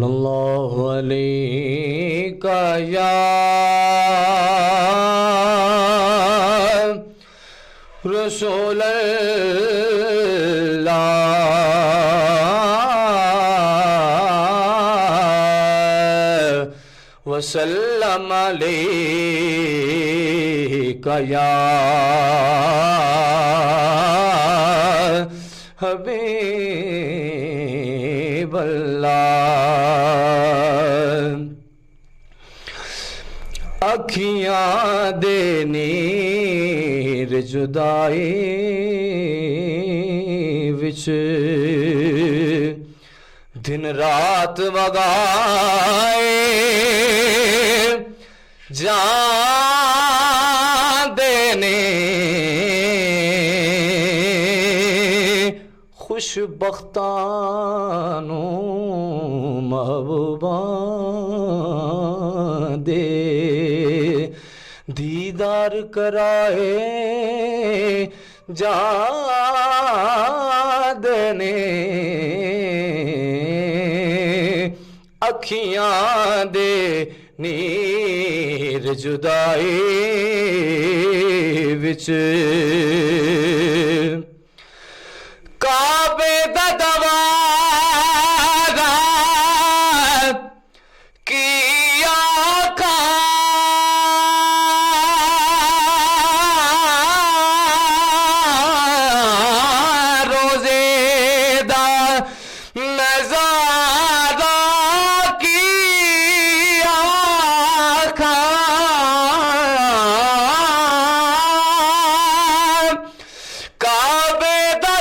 सल्लल्लाहु अलैका या रसूल अल्लाह वसल्लम अलैका या हबीब अल्लाह। अखियां दे नीर जुदाई विच दिन रात वगाए जांदे ने खुशबख्तां नूं महबूबां दे दीदार कराए जांदे ने अखियां दे नीर जुदाई विच काबे दा दवारा की आखा रोजे दा नजारा की आखा काबे दा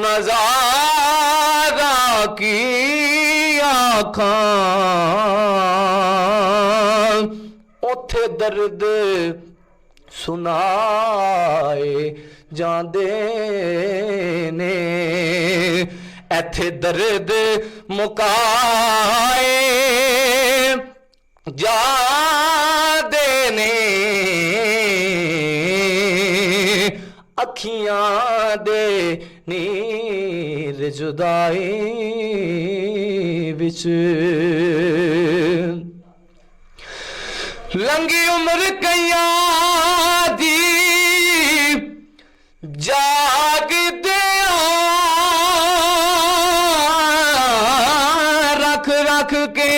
नजारा की आखां उथे दर्द सुनाए जांदे ने एथे दर्द मुकाए जांदे ने अखियां दे नीर जुदाई विच लंगी उम्र कईयां दी जागदे रख रख के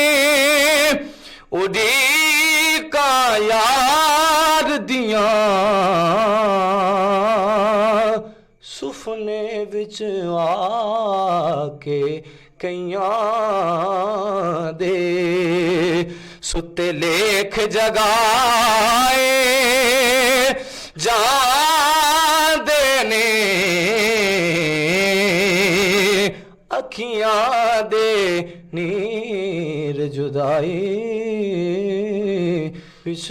उड़ीका यार दियां सुफने विच आके कईयां दे सुते लेख जगाए जांदे ने अखियां दे नीर जुदाई विच